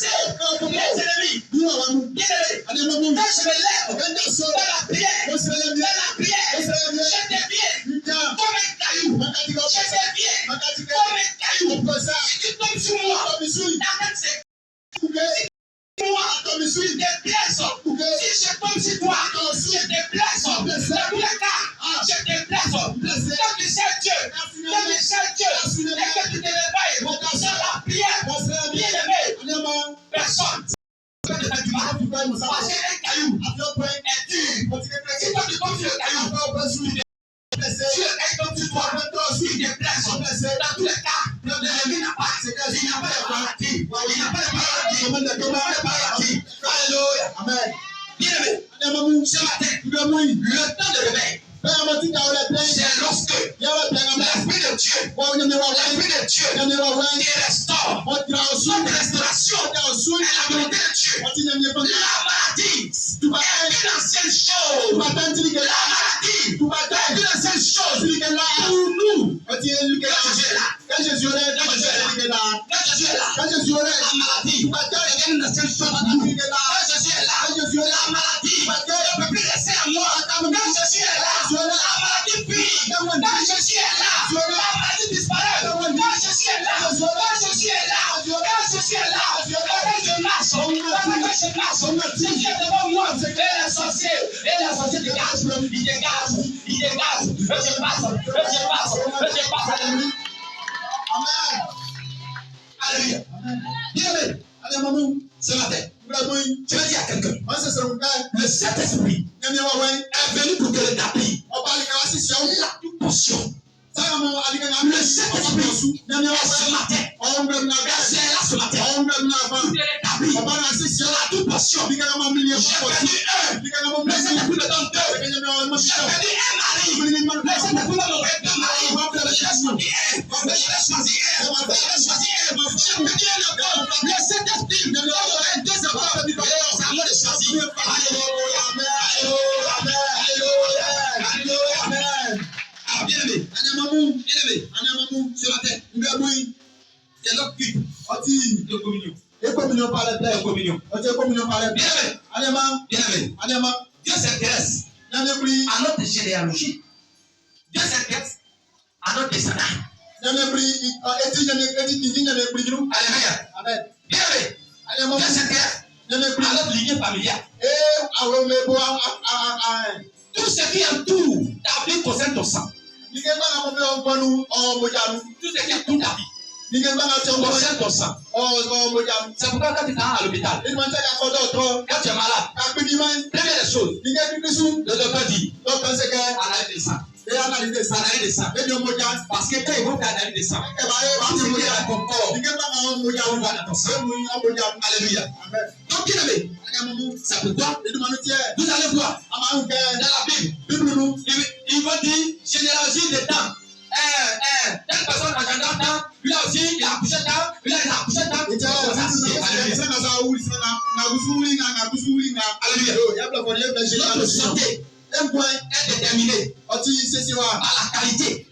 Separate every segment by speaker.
Speaker 1: chasser mes ennemis. Bien-aimé, quand je me lève dans la prière, je deviens comme un caillou. Je deviens comme un caillou. Si tu tombes sur moi, la tête c'est moi, je te blesse. Si je tombe sur toi, je te blesse. Dans tous les cas, je te blesse. Quand tu sais Dieu, et que tu te réveilles dans la prière, bien-aimé, personne ne te fait du mal. Parce qu'un caillou est dur. Si toi tu tombes sur le caillou, tu es comme tu dois, il te blesse. Dans tous les cas, l'ennemi n'a pas de maladie. Il n'a pas de maladie. Alléluia. Amen. Bien-aimé, ce matin, le temps de réveil, c'est lorsque l'Esprit de Dieu qui restaure notre restauration et la volonté de Dieu. La maladie est une ancienne chose. La maladie est une ancienne chose pour nous. Quand Jésus est là, la maladie est une ancienne chose pour nous. Quand Jésus est là, la maladie ne peut plus rester à moi. Quand Jésus est là, la maladie fuit. Quand Jésus est là, la maladie disparaît. Quand Jésus est là, quand Jésus est là, quand Jésus est là, quand je marche, si Dieu est devant moi, et les sorciers dégagent, ils dégagent, je passe, alléluia. Amen. Alléluia. Bien-aimé, ce matin, je vais dire à quelqu'un, le Saint-Esprit est venu pour te rétablir la toute portion. Le Saint-Esprit est ce matin. C'est là ce matin. Pour te rétablir la toute portion. J'ai venu le Saint-Esprit me donne deux. J'ai venu un mari. Le Saint-Esprit me donne deux maris. Je vais choisir un. Le Saint-Esprit me donne deux enfants. C'est à moi de choisir. Alléluia. Bien-aimé, ce matin, c'est notre culte de communion. Bien-aimé, Dieu s'intéresse à notre généalogie. Dieu s'intéresse à notre descendant. Alléluia. Bien-aimé, Dieu s'intéresse à notre lignée familiale. Tout ce qui entoure ta vie concerne ton sang. Tout ce qui entoure ta vie concerne ton sang. C'est pourquoi quand tu es à l'hôpital, quand tu es malade, première des choses, le docteur dit, analyse de sang. Analyse de sang. Parce que quand ils vont faire analyse de sang, quand tu regardes dans ton corps, on va dans ton sang. Alléluia. Donc, bien-aimé, c'est pourquoi vous allez voir dans la Bible, il va dire généalogie des temps. Telle personne a gagné temps, lui aussi il a accouché temps, lui il a accouché temps. Alléluia. Notre santé est déterminée par la qualité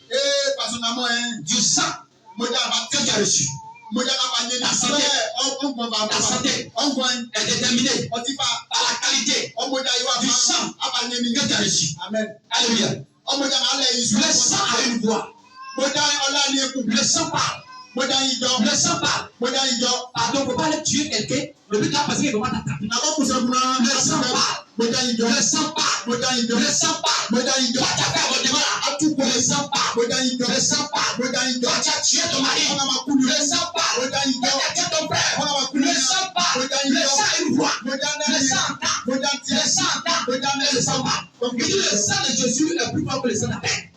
Speaker 1: du sang que tu as reçu. La santé est déterminée par la qualité du sang que tu as reçu. Alléluia. Le sang a une voix. Le sang parle. Le sang parle. Pardon, on ne peut pas aller tuer quelqu'un. Le but là parce qu'il ne peut pas t'attaquer. Le sang parle. Le sang parle. Le sang parle. Toi tu as fait avortement là. Le sang parle. Le sang parle. Toi tu as tué ton mari. Le sang parle. Toi tu as tué ton frère. Le sang parle. Le sang a une voix. Le sang entend. Le sang entend. Et le sang parle. Donc il dit le sang de Jésus est plus fort que le sang d'Abel.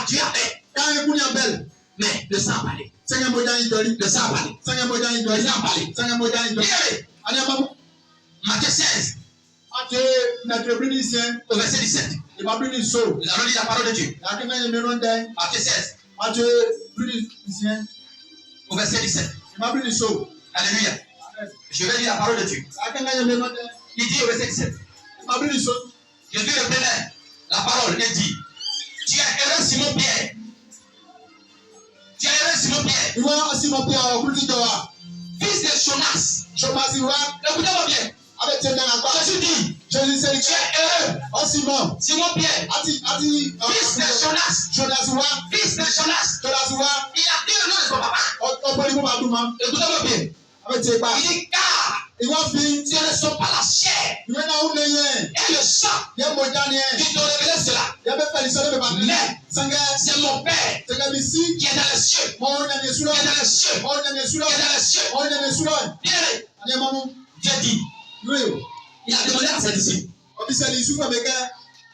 Speaker 1: Tu as Abel. Mais le sang a parlé. Le sang a parlé. Le sang a parlé. Matthieu 16. Au verset 17. Nous allons lire la parole de Dieu. Matthieu 16. Au verset 17. Alléluia. Je vais lire la parole de Dieu. Il dit au verset 17. Jésus reprenait la parole et dit, tu es heureux Simon Pierre. Tu es heureux Simon Pierre.
Speaker 2: Ìwọ Simon Pierre ọkùnrin jọ wa.
Speaker 1: Fils de Jonas.
Speaker 2: Jonas wa.
Speaker 1: Écoutez-moi bien.
Speaker 2: Avec tes mains à part.
Speaker 1: Jésus dit.
Speaker 2: Jésus c'est
Speaker 1: tu es heureux.
Speaker 2: Oh Simon.
Speaker 1: Simon Pierre.
Speaker 2: Fils
Speaker 1: de Jonas.
Speaker 2: Jonas wa.
Speaker 1: Fils de Jonas.
Speaker 2: Jonas wa.
Speaker 1: Il a dit le nom de son papa.
Speaker 2: Ọ̀pọ̀lọpọ̀ máa dùn ma.
Speaker 1: Écoutez-moi bien.
Speaker 2: Avec tes mains.
Speaker 1: Il dit car.
Speaker 2: Ìwọ fi.
Speaker 1: Ce ne sont pas la chair.
Speaker 2: Ìwé náà ń lé yẹn.
Speaker 1: Et le sang.
Speaker 2: Yẹ mo já ni ẹ.
Speaker 1: Qui t'ont révélé cela.
Speaker 2: Yẹ bẹ fẹ́ ìṣẹ́lẹ̀ bẹ bá mi.
Speaker 1: Mais.
Speaker 2: Sẹ́ngẹ́.
Speaker 1: C'est mon père.
Speaker 2: Sẹ́ngẹ́ mi sí.
Speaker 1: Qui est dans les cieux.
Speaker 2: Mọ̀ ọ́n ní ẹ̀sùn lọ.
Speaker 1: Qui est dans les cieux.
Speaker 2: Mọ̀ ọ́n ní ẹ̀sùn lọ.
Speaker 1: Qui est dans les cieux.
Speaker 2: Mọ̀ ọ́n ní ẹ̀sùn lọ.
Speaker 1: Bien.
Speaker 2: Adé mọ́ mú.
Speaker 1: Dieu dit.
Speaker 2: Oui.
Speaker 1: Il a demandé à ses disciples.
Speaker 2: Ọbí sẹ́ni ìṣúfà bẹ̀ kẹ́.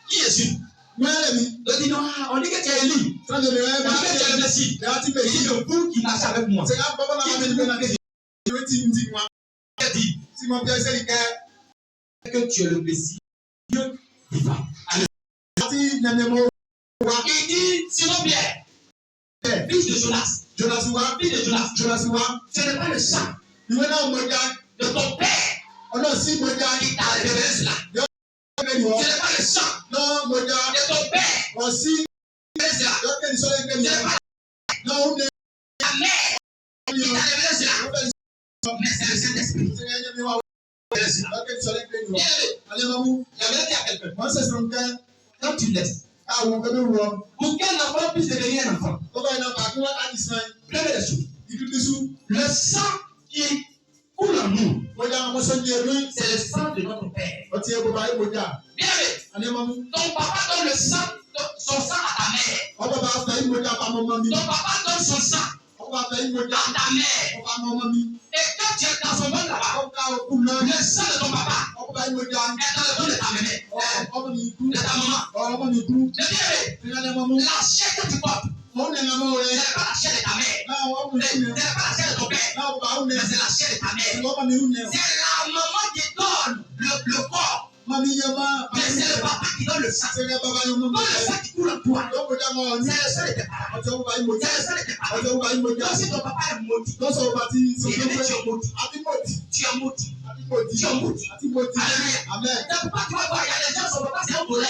Speaker 1: Qui est Jésus?
Speaker 2: Mẹ́rẹ̀ mi.
Speaker 1: Il dit non, on dit que tu es Élie.
Speaker 2: Sọ́dọ̀ mi rẹ̀
Speaker 1: On dit que tu es le Messie.
Speaker 2: Ẹ̀ ti bẹ̀
Speaker 1: Il dit
Speaker 2: yìí.
Speaker 1: le vous qui marchez avec moi.
Speaker 2: Sẹ́ngẹ́ bọ́bọ́ náà mi bẹ̀ náà dé. Ìwé ti ń di wọn.
Speaker 1: Il dit
Speaker 2: Simon Pierre sẹ́ni kẹ́.
Speaker 1: que tu es le Messie. Dieu vivant.
Speaker 2: Àti Nẹ̀mẹ̀mọ́ wa.
Speaker 1: Il dit Simon Pierre. Fils de Jonas.
Speaker 2: Jonas wa.
Speaker 1: Fils de Jonas.
Speaker 2: Jonas wa.
Speaker 1: Ce n'est pas le sang
Speaker 2: Ìwé náà mọ̀ já.
Speaker 1: de ton père
Speaker 2: Ọ̀nà sí mọ̀ já.
Speaker 1: qui t'a révélé cela. Ce n'est pas le sang
Speaker 2: Náà mọ̀ já.
Speaker 1: de ton père
Speaker 2: Wọ́n sí.
Speaker 1: qui t'a révélé cela.
Speaker 2: Yọ̀kẹ́ ìṣọ́lẹ̀
Speaker 1: Ce
Speaker 2: kẹ́mi.
Speaker 1: n'est pas
Speaker 2: Náà ó ní.
Speaker 1: ta mère qui t'a révélé cela. Mais c'est le Saint-Esprit qui
Speaker 2: Sẹ́ngẹ́ ẹ̀yẹ́ mi wá.
Speaker 1: t'a révélé cela.
Speaker 2: Yọ̀kẹ́ ìṣọ́lẹ̀ kẹ́mi wá.
Speaker 1: Bien aimé,
Speaker 2: Alẹ́ máa mú.
Speaker 1: j'aimerais dire à quelqu'un,
Speaker 2: Wọ́n sẹ̀sẹ̀ ń kẹ́.
Speaker 1: quand tu laisses,
Speaker 2: Àwọn ọ̀gbẹ́ wọ̀.
Speaker 1: pour qu'un enfant puisse devenir un enfant,
Speaker 2: Bọ́bá yìí náà bàtí wọ́n á di sàn.
Speaker 1: première des choses,
Speaker 2: Ìdúdísú.
Speaker 1: le sang qui coule en nous,
Speaker 2: Mo já ọmọ sọ́jú ẹ̀rú.
Speaker 1: c'est le sang de notre père.
Speaker 2: Ọtí ẹ̀ bọ̀bá yìí mo já.
Speaker 1: Bien aimé,
Speaker 2: Alẹ́ máa mú.
Speaker 1: ton papa donne le sang, son sang à ta mère.
Speaker 2: Ọba bá fẹ́ yìí mo já pa ọmọ mi.
Speaker 1: Ton papa donne son sang
Speaker 2: Ọba fẹ́ yìí mo já
Speaker 1: à ta mère.
Speaker 2: pa ọmọ mi.
Speaker 1: Et quand tu es dans son ventre là-bas,
Speaker 2: Ọba òkú náà.
Speaker 1: le sang de ton papa
Speaker 2: Ọba yìí mo já.
Speaker 1: est dans le ventre de ta mère,
Speaker 2: Ọmọ mi kú.
Speaker 1: de ta maman.
Speaker 2: Ọmọ mi kú.
Speaker 1: Mais bien aimé,
Speaker 2: Sẹ́ngẹ́ alẹ́ máa mú.
Speaker 1: la chair que tu portes,
Speaker 2: Wọ́n ní ẹ̀nà mọ́
Speaker 1: ce
Speaker 2: rẹ̀.
Speaker 1: n'est pas la chair de ta mère.
Speaker 2: Náà wọ́n mú
Speaker 1: Ce
Speaker 2: sí mi.
Speaker 1: n'est pas la chair de ton père.
Speaker 2: Náà bàbá ó ní
Speaker 1: Mais
Speaker 2: ẹ̀.
Speaker 1: c'est la chair de ta mère.
Speaker 2: Ọmọ mi ó ní ẹ̀.
Speaker 1: C'est la maman qui donne le corps.
Speaker 2: Mami yẹ máa.
Speaker 1: Mais c'est le papa qui donne le sang.
Speaker 2: Sẹ́ngẹ́ bàbá yóò mú mi.
Speaker 1: Quand le sang qui coule en toi,
Speaker 2: Yóò mo já mọ́ ọ ní.
Speaker 1: c'est le sang de tes parents.
Speaker 2: Ọjọ́ bàbá yìí mo já.
Speaker 1: C'est le sang de tes parents.
Speaker 2: Ọjọ́ bàbá yìí mo já.
Speaker 1: Donc si ton papa est maudit,
Speaker 2: Lọ́sọ̀ ọba tí
Speaker 1: il
Speaker 2: sọ́kẹ́
Speaker 1: est
Speaker 2: pé.
Speaker 1: tu es maudit.
Speaker 2: Àti mọ̀tì.
Speaker 1: Tu es maudit.
Speaker 2: Àti mọ̀tì.
Speaker 1: Tu es maudit.
Speaker 2: Àti mọ̀tì.
Speaker 1: Alléluia.
Speaker 2: Amen.
Speaker 1: C'est pourquoi tu vas voir, il y a des gens, son papa c'est un voleur.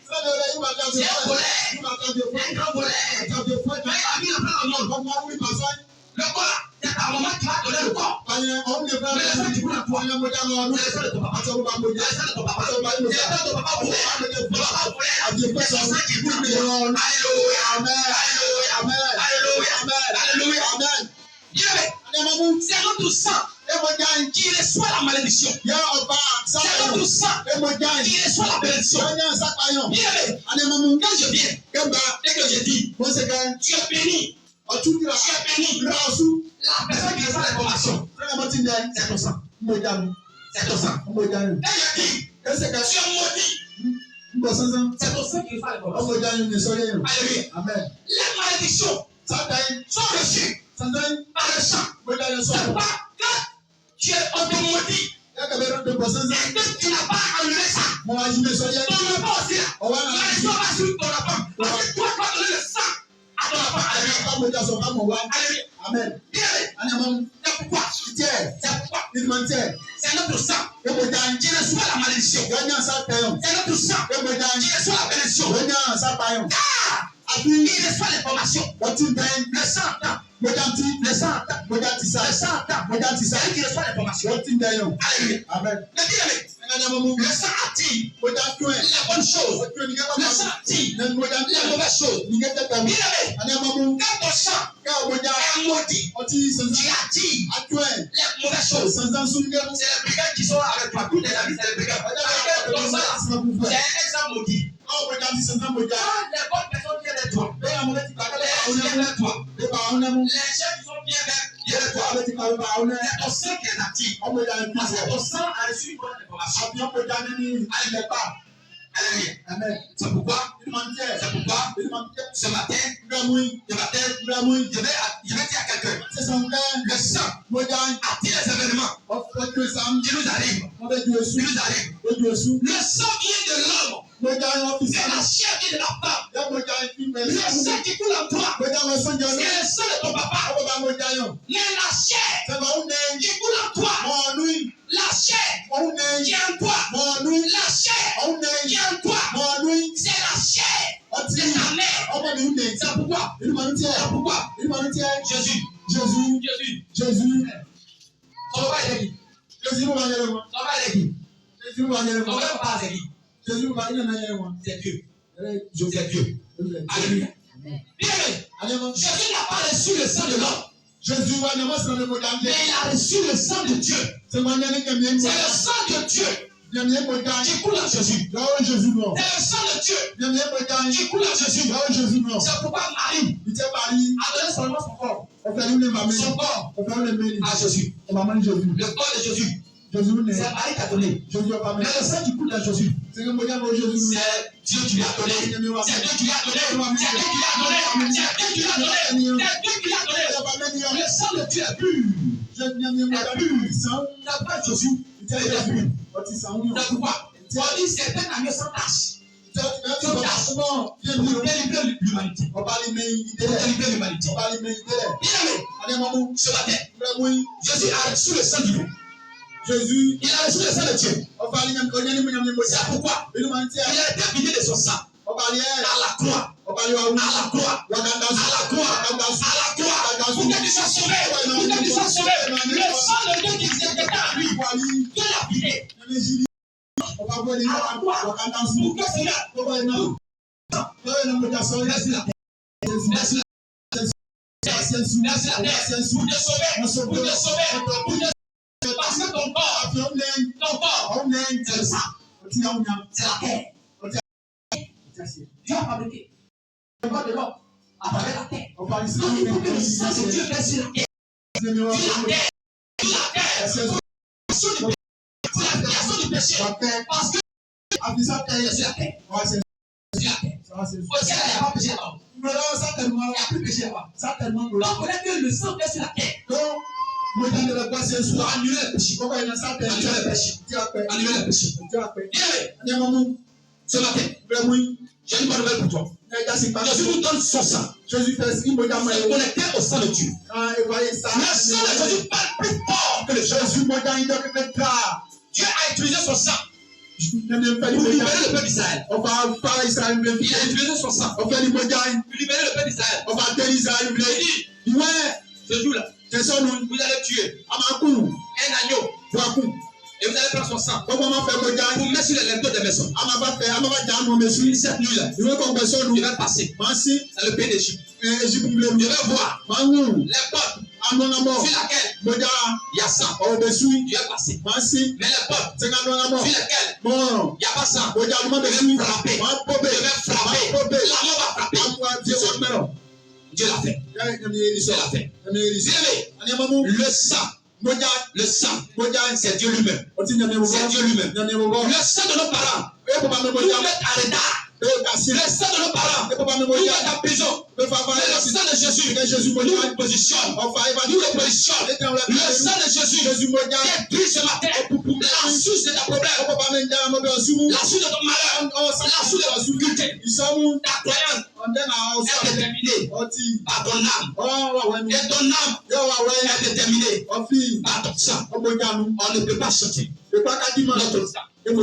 Speaker 2: Sẹ́ni ọ̀rẹ́ yìí máa jáde
Speaker 1: C'est un
Speaker 2: fún ẹ̀.
Speaker 1: voleur.
Speaker 2: Yìí máa jáde fún
Speaker 1: C'est
Speaker 2: ẹ̀.
Speaker 1: un grand voleur.
Speaker 2: Jáde fún ẹ̀.
Speaker 1: Mais il a mis le plan au monde.
Speaker 2: Ọmọ wí pàṣẹ.
Speaker 1: Le corps là, c'est ta maman qui va donner le corps.
Speaker 2: Báyẹn ọ̀hún lè fẹ́
Speaker 1: Mais le sang qui coule en toi,
Speaker 2: Báyẹn mo já lọ ọdún.
Speaker 1: c'est le sang de ton papa.
Speaker 2: Àti ọba mo
Speaker 1: C'est
Speaker 2: já.
Speaker 1: le sang de ton papa.
Speaker 2: Àti ọba
Speaker 1: C'est
Speaker 2: mo
Speaker 1: le
Speaker 2: já.
Speaker 1: sang de ton papa voleur. Ton papa voleur.
Speaker 2: Àti ìfẹ́
Speaker 1: C'est
Speaker 2: sọ.
Speaker 1: son sang qui coule en
Speaker 2: Ìgbé
Speaker 1: toi.
Speaker 2: wọn.
Speaker 1: Alléluia.
Speaker 2: Amen.
Speaker 1: Alléluia.
Speaker 2: Amen.
Speaker 1: Alléluia.
Speaker 2: Amen.
Speaker 1: Alléluia.
Speaker 2: Amen.
Speaker 1: Bien aimé,
Speaker 2: Adé máa mú.
Speaker 1: c'est notre sang
Speaker 2: Ẹ mo já yín.
Speaker 1: qui reçoit la malédiction.
Speaker 2: Yẹ ọba
Speaker 1: C'est
Speaker 2: sápayọ̀.
Speaker 1: notre sang
Speaker 2: Ẹ mo já
Speaker 1: qui
Speaker 2: yín.
Speaker 1: reçoit la bénédiction.
Speaker 2: Yẹ ní sápayọ̀.
Speaker 1: Bien aimé,
Speaker 2: Adé máa mú.
Speaker 1: quand je viens
Speaker 2: Kẹ́mbà.
Speaker 1: et que je dis,
Speaker 2: Mo ṣe kẹ́.
Speaker 1: tu es béni,
Speaker 2: Ọtún dira.
Speaker 1: tu es béni,
Speaker 2: Ra ọsùn.
Speaker 1: la personne qui reçoit l'information,
Speaker 2: Sẹ́ni ọmọ ti ń dẹ.
Speaker 1: c'est ton sang.
Speaker 2: Mo já mi.
Speaker 1: C'est ton sang.
Speaker 2: Mo já yín.
Speaker 1: Et je dis,
Speaker 2: Ẹ ṣe kẹ́.
Speaker 1: tu es maudit,
Speaker 2: Ń bọ̀ sánsán.
Speaker 1: c'est ton sang qui reçoit l'information.
Speaker 2: Ọmọ já yín ní sọ́yẹ́ yẹn.
Speaker 1: Alléluia.
Speaker 2: Amen.
Speaker 1: Les malédictions
Speaker 2: Sábàáyé.
Speaker 1: sont reçues
Speaker 2: Sánsán.
Speaker 1: par le sang.
Speaker 2: Mo já yín
Speaker 1: C'est
Speaker 2: sọ̀rọ̀.
Speaker 1: pourquoi quand tu es automaudit
Speaker 2: Yẹ kẹ́ bẹ́ẹ̀ ló bọ̀ sánsán.
Speaker 1: et que tu n'as pas enlevé ça,
Speaker 2: Mo wá yí mi sọ́yẹ́.
Speaker 1: ton enfant aussi là,
Speaker 2: Ọwọ́
Speaker 1: la
Speaker 2: náà.
Speaker 1: malédiction va sur ton enfant. Parce que toi, tu vas donner le sang à ton enfant. Alléluia.
Speaker 2: Ká mo já sọ̀ ká mọ̀ wá.
Speaker 1: Alléluia.
Speaker 2: Amen.
Speaker 1: Bien aimé,
Speaker 2: Adé máa mú.
Speaker 1: c'est pourquoi,
Speaker 2: Tiẹ̀.
Speaker 1: c'est pourquoi,
Speaker 2: Ní ma tiẹ̀.
Speaker 1: c'est notre sang
Speaker 2: Ẹ mo já yín.
Speaker 1: qui reçoit la malédiction.
Speaker 2: Yẹ ní sápayọ̀.
Speaker 1: C'est notre sang
Speaker 2: Ẹ mo já
Speaker 1: qui
Speaker 2: yín.
Speaker 1: reçoit la bénédiction.
Speaker 2: Yẹ ní sápayọ̀.
Speaker 1: Car
Speaker 2: Àbí
Speaker 1: il reçoit l'information.
Speaker 2: wọ́n ti bẹ́ẹ̀.
Speaker 1: Le sang attend.
Speaker 2: Mo já ti.
Speaker 1: Le sang attend.
Speaker 2: Mo já ti sá.
Speaker 1: Le sang attend.
Speaker 2: Mo já ti sá.
Speaker 1: C'est lui qui reçoit l'information.
Speaker 2: Wọ́n ti bẹ́ẹ̀.
Speaker 1: Alléluia.
Speaker 2: Amen.
Speaker 1: Mais bien aimé,
Speaker 2: Ẹ ní ọmọ mú.
Speaker 1: le sang attire
Speaker 2: Mo já tún ẹ̀.
Speaker 1: les bonnes choses.
Speaker 2: Mo tún ẹ̀ ní kẹ́kọ̀ọ́
Speaker 1: Le
Speaker 2: máa
Speaker 1: sang attire
Speaker 2: Ní mo já tún
Speaker 1: les
Speaker 2: ẹ̀.
Speaker 1: mauvaises choses.
Speaker 2: Ní kẹ́kẹ́ tẹ̀ mí.
Speaker 1: Bien aimé,
Speaker 2: Adé ọmọ mú.
Speaker 1: quand ton sang
Speaker 2: Ká mo já.
Speaker 1: est maudit,
Speaker 2: Ọtí sánsán.
Speaker 1: tu attires
Speaker 2: Atún ẹ̀.
Speaker 1: les mauvaises choses.
Speaker 2: Sánsán sún kẹ́kọ̀ọ́.
Speaker 1: C'est les brigands qui sont avec toi. Tous les amis, c'est les brigands. Avec ton sang là, c'est un exemple maudit.
Speaker 2: Ọ̀ mo já ti sánsán mo já.
Speaker 1: Quand les bonnes personnes viennent de toi,
Speaker 2: Bẹ́ẹ̀ àwọn ọmọdé ti gbàgbọ́
Speaker 1: les
Speaker 2: àwọn
Speaker 1: gens viennent
Speaker 2: ọmọ.
Speaker 1: de toi,
Speaker 2: Bẹ́ẹ̀ bá àwọn ọmọ.
Speaker 1: les gens qui sont bien viennent de toi.
Speaker 2: Àwọn ti gbàgbọ́ àwọn ọmọ.
Speaker 1: C'est ton sang qui les attire.
Speaker 2: Ọmọ ìyá ẹ̀
Speaker 1: Parce que
Speaker 2: bí
Speaker 1: ton sang a reçu une bonne information.
Speaker 2: àbí ọmọ ìjà ní ilẹ̀ bá.
Speaker 1: Alléluia.
Speaker 2: Amen.
Speaker 1: C'est pourquoi,
Speaker 2: Ìlú máa ń tẹ̀.
Speaker 1: c'est pourquoi,
Speaker 2: Ìlú máa ń tẹ̀.
Speaker 1: ce matin,
Speaker 2: Ìgbàmú yìí.
Speaker 1: je vais dire à quelqu'un,
Speaker 2: Sísan kẹ́.
Speaker 1: le sang
Speaker 2: Mo já
Speaker 1: attire les événements
Speaker 2: ọ̀fọ̀ tó sàm.
Speaker 1: qui nous arrivent.
Speaker 2: Wọ́n bẹ ju èṣù.
Speaker 1: Qui nous arrivent.
Speaker 2: Ojú èṣù.
Speaker 1: Le sang vient de l'homme,
Speaker 2: Mo já ọ́fíìsì.
Speaker 1: c'est la chair vient de la femme.
Speaker 2: Yẹ mo já ìfimẹ̀
Speaker 1: Le
Speaker 2: sí.
Speaker 1: sang qui coule en toi,
Speaker 2: Mo já wọn sọ́njà
Speaker 1: c'est
Speaker 2: ọdún.
Speaker 1: le sang de ton papa.
Speaker 2: Ọmọ bá mo já yàn.
Speaker 1: Mais la chair
Speaker 2: Sẹ́fà ó nẹ.
Speaker 1: qui coule en toi,
Speaker 2: Mọ̀ ọ̀nù yìí.
Speaker 1: la chair
Speaker 2: Ó nẹ.
Speaker 1: qui est en toi,
Speaker 2: Mọ̀ ọ̀nù yìí.
Speaker 1: la chair
Speaker 2: Ó nẹ.
Speaker 1: qui est en toi,
Speaker 2: Mọ̀ ọ̀nù yìí.
Speaker 1: c'est la chair
Speaker 2: Ó
Speaker 1: C'est ta mère. C'est pourquoi. C'est pourquoi. Jésus.
Speaker 2: Jésus.
Speaker 1: Son papa est qui?
Speaker 2: Jésus nous va y aller.
Speaker 1: Son papa est qui?
Speaker 2: Jésus nous va y aller.
Speaker 1: Son vrai papa c'est qui?
Speaker 2: Jésus nous va y aller.
Speaker 1: C'est Dieu. C'est Dieu. Alléluia. Bien aimé. Jésus n'a pas reçu le sang de l'homme.
Speaker 2: Jésus va nous montrer le modèle.
Speaker 1: Mais il a reçu le sang de Dieu. C'est le sang de Dieu qui coule en Jésus. C'est le sang de Dieu qui coule en Jésus. C'est pourquoi Marie a donné seulement son corps. Son corps à Jésus. Le corps de Jésus. C'est Marie qui a donné. Mais le sang qui coule en Jésus, c'est Dieu qui lui a donné. C'est Dieu qui lui a donné. C'est Dieu qui lui a donné. C'est Dieu qui lui a donné. C'est Dieu qui lui a donné. C'est Dieu qui lui a donné. Le sang de Dieu est pur. C'est pas Jésus. C'est pourquoi on dit c'est un agneau sans tâche. Sans tâche. Pour délivrer l'humanité. Pour délivrer l'humanité. Bien aimé, ce matin, Jésus a reçu le sang divin.
Speaker 2: Jésus,
Speaker 1: il a reçu le sang de Dieu. C'est pourquoi il a été vidé de son sang. À la croix. À la croix. À la croix. Pour que tu sois sauvé. Pour que tu sois sauvé. Le sang de Dieu qui s'était en lui. Dieu l'a vidé. À la croix. Pour que cela. Merci la terre. Pour te sauver. Parce que ton corps, c'est le sang. C'est la terre. Dieu a fabriqué le corps de l'homme à travers la terre. Donc il faut que le sang de Dieu reste sur la terre. Sur la terre. Sur la création du péché. Parce que c'est sur la terre. Au ciel, il n'y a pas péché là-bas. Il n'y a plus péché là-bas. Donc on connaît que le sang reste sur la terre. Pour annuler le péché. Annuler le péché. Ce matin, j'ai une bonne nouvelle pour toi. Jésus nous donne son sang. Jésus fait ce qu'il me donne. C'est connecté au sang de Dieu. Le sang de Jésus parle plus fort que le Jésus. Dieu a utilisé son sang pour libérer le peuple d'Israël. Il a utilisé son sang pour libérer le peuple d'Israël. Il dit, ce jour-là, vous allez tuer un agneau. Et vous allez prendre son sang pour mettre sur les linteaux des maisons. Cette nuit-là, il va passer dans le pays d'Égypte. Je vais voir les portes sur laquelle il y a sang. Je vais passer. Mais les portes sur lesquelles il n'y a pas sang, je vais frapper. La mort va frapper. Dieu l'a fait. Dieu l'a fait. Le sang. Le sang, c'est Dieu lui-même. C'est Dieu lui-même. Le sang de nos parents nous met à retard. Le sang de nos parents nous met en prison. Le sang de Jésus nous positionne. Le sang de Jésus détruit ce matin la source de ta problème, la source de ton malheur, la source de ta difficulté. Ta croyance est déterminée par ton âme. Et ton âme est déterminée par ton sang. On ne peut pas changer notre sang. Mais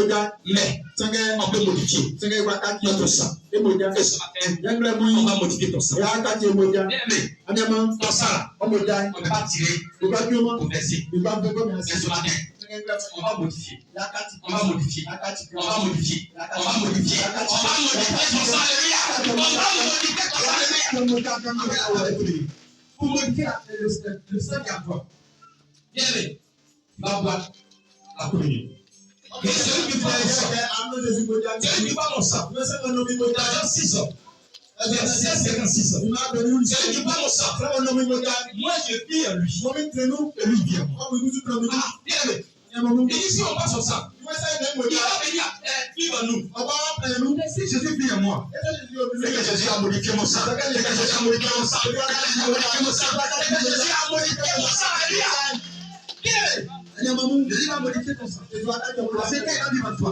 Speaker 1: on peut modifier notre sang. Et ce matin, on va modifier ton sang. Bien aimé, ton sang, on ne peut pas tirer pour verser. Mais ce matin, on va modifier. On va modifier. On va modifier. On va modifier. On va modifier ton sang. Alléluia. On va modifier ton sang. Pour modifier le sang qui est en toi. Bien aimé, tu vas boire la communion. Et celui qui boit mon sang, dans Jean 6 ans, verset 56 ans, celui qui boit mon sang, moi je vis en lui, et lui vit en moi. Bien aimé, il dit si on boit son sang, il va venir vivre en nous. Si Jésus vit en moi, c'est que Jésus a modifié mon sang. C'est que Jésus a modifié mon sang. C'est que Jésus a modifié mon sang. C'est que Jésus a modifié mon sang. Alléluia. Bien aimé. Jésus va modifier ton sang. C'est quand il va vivre en toi.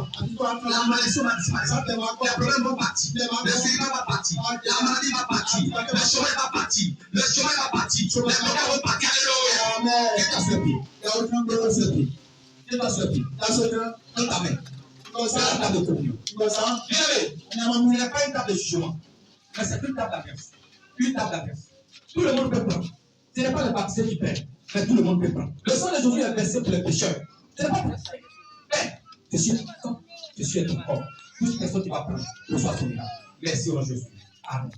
Speaker 1: La malédiction va disparaître. Les problèmes vont partir. Le série va partir. La maladie va partir. Le chemin va partir. Le chemin va partir. Les problèmes vont partir. Alléluia. Qu'est-ce que tu fais? Dans ta main. C'est la table de communion. Bien aimé, il n'y a pas une table de jugement. Mais c'est une table d'adresse. Une table d'adresse. Tout le monde peut prendre. Ce n'est pas le baptisé qui paie, mais tout le monde peut prendre. Le sang de Jésus est versé pour les pécheurs. Ce n'est pas pour les pécheurs. Mais Jésus est ton corps. Jésus est ton corps. Toute personne qui va prendre reçoit son miracle. Merci au Jésus. Amen.